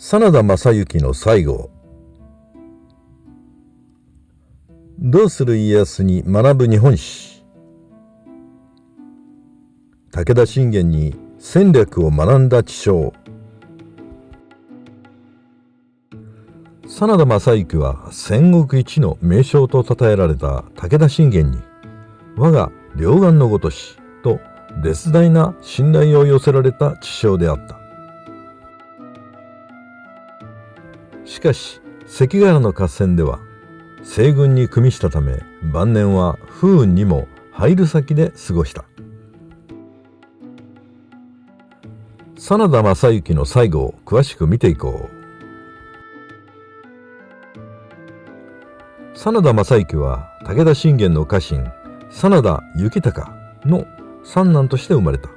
真田昌幸の最後。どうする家康に学ぶ日本史。武田信玄に戦略を学んだ知将。真田昌幸は戦国一の名将と称えられた武田信玄に我が両眼のごとしと絶大な信頼を寄せられた知将であった。しかし関ヶ原の合戦では西軍に組みしたため晩年は不運にも入る先で過ごした。真田昌幸の最後を詳しく見ていこう。真田昌幸は武田信玄の家臣真田幸孝の三男として生まれた。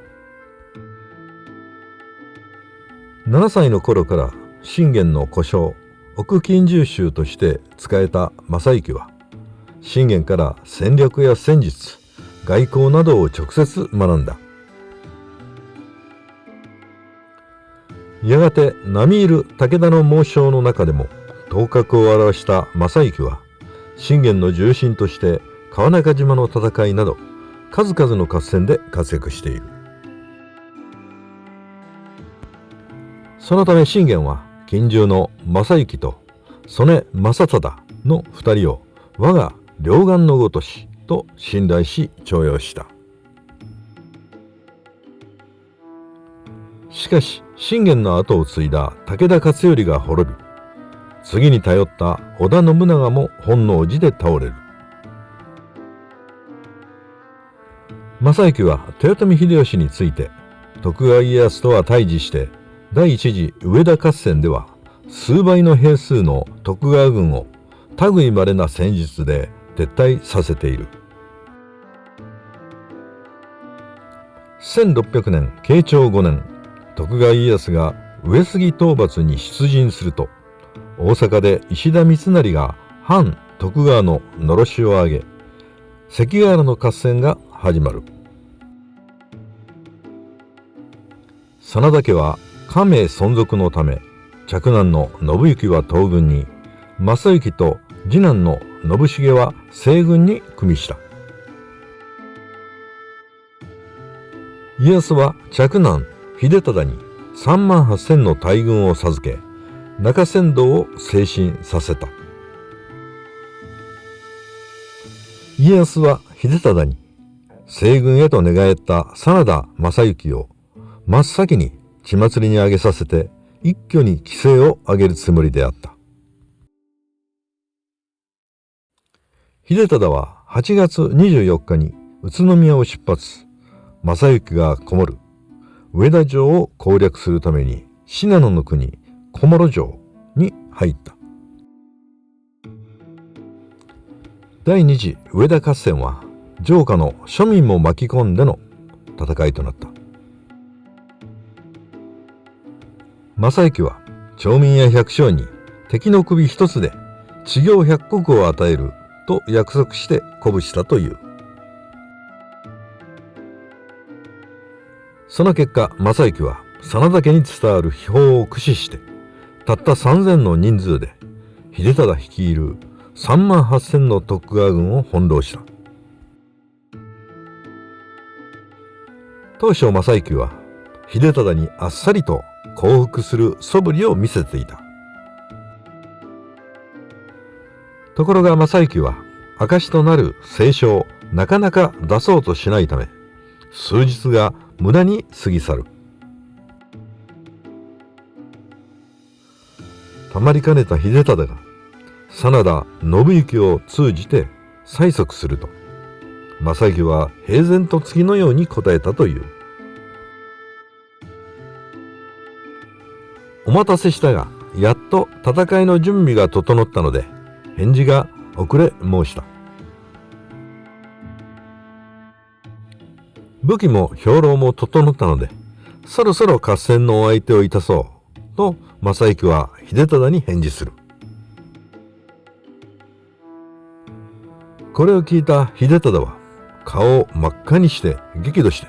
7歳の頃から信玄の小姓奥近習衆として仕えた昌幸は信玄から戦略や戦術、外交などを直接学んだ。やがて並みいる武田の猛将の中でも頭角を現した昌幸は信玄の重臣として川中島の戦いなど数々の合戦で活躍している。そのため信玄は近習の昌幸と曽根正忠の2人を我が両眼のごとしと信頼し重用した。しかし信玄の後を継いだ武田勝頼が滅び、次に頼った織田信長も本能寺で倒れる。昌幸は豊臣秀吉について徳川家康とは対峙して第一次上田合戦では数倍の兵数の徳川軍を類まれな戦術で撤退させている。1600年慶長5年、徳川家康が上杉討伐に出陣すると、大阪で石田三成が反徳川ののろしを上げ、関ヶ原の合戦が始まる。真田家は家名存続のため、嫡男の信行は東軍に、昌幸と次男の信繁は西軍に組みした。家康は嫡男秀忠に3万8,000の大軍を授け、中山道を西進させた。家康は秀忠に西軍へと寝返った真田昌幸を真っ先に血祭りに上げさせて一挙に規制を上げるつもりであった。秀忠は8月24日に宇都宮を出発。昌幸がこもる上田城を攻略するために信濃の国小諸城に入った。第二次上田合戦は城下の庶民も巻き込んでの戦いとなった。昌幸は町民や百姓に敵の首一つで地業100石を与えると約束して鼓舞したという。その結果、昌幸は真田家に伝わる秘宝を駆使してたった3,000の人数で秀忠率いる3万8,000の徳川軍を翻弄した。当初昌幸は秀忠にあっさりと降伏する素振りを見せていた。ところが昌幸は証となる聖書をなかなか出そうとしないため、数日が無駄に過ぎ去る。たまりかねた秀忠が真田信行を通じて催促すると、昌幸は平然と次のように答えたという。お待たせしたが、やっと戦いの準備が整ったので、返事が遅れ申した。武器も兵糧も整ったので、そろそろ合戦のお相手をいたそう、と昌幸は秀忠に返事する。これを聞いた秀忠は、顔を真っ赤にして激怒して、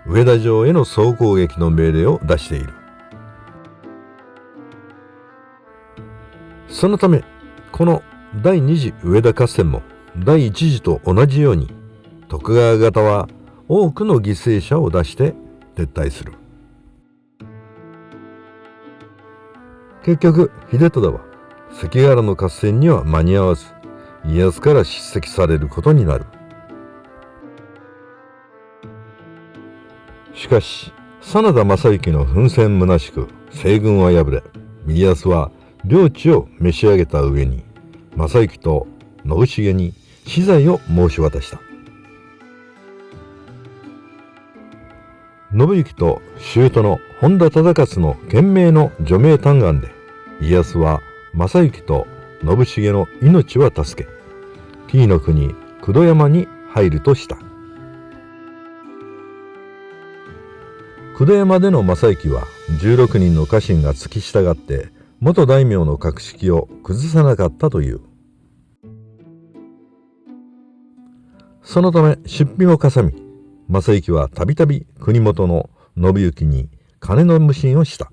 上田城への総攻撃の命令を出している。そのためこの第二次上田合戦も第一次と同じように徳川方は多くの犠牲者を出して撤退する。結局秀忠は関ヶ原の合戦には間に合わず家康から叱責されることになる。しかし真田昌幸の奮戦虚しく西軍は敗れ、家康は領地を召し上げた上に昌幸と信繁に死罪を申し渡した。信行と舅の本田忠勝の懸命の除名嘆願で家康は昌幸と信繁の命は助け、紀伊の国九度山に入るとした。九度山での昌幸は16人の家臣が付き従って元大名の格式を崩さなかったという。そのため出費もかさみ、昌幸はたびたび国元の信行に金の無心をした。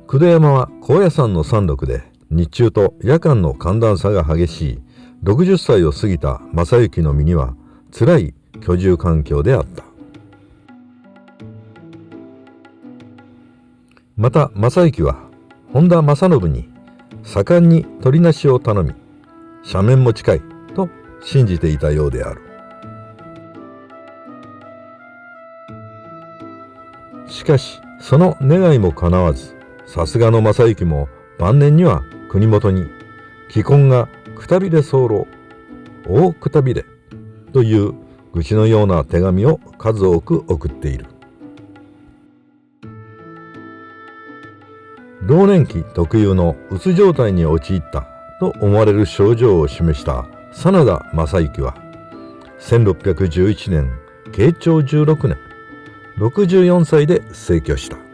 九度山は高野山の山麓で日中と夜間の寒暖差が激しい60歳を過ぎた昌幸の身には辛い居住環境であった。また昌幸は本田正信に盛んに取りなしを頼み、斜面も近いと信じていたようである。しかしその願いも叶わず、さすがの昌幸も晩年には国元に既婚がくたびれ候大くたびれという愚痴のような手紙を数多く送っている。老年期特有のうつ状態に陥ったと思われる症状を示した真田昌幸は1611年慶長16年64歳で逝去した。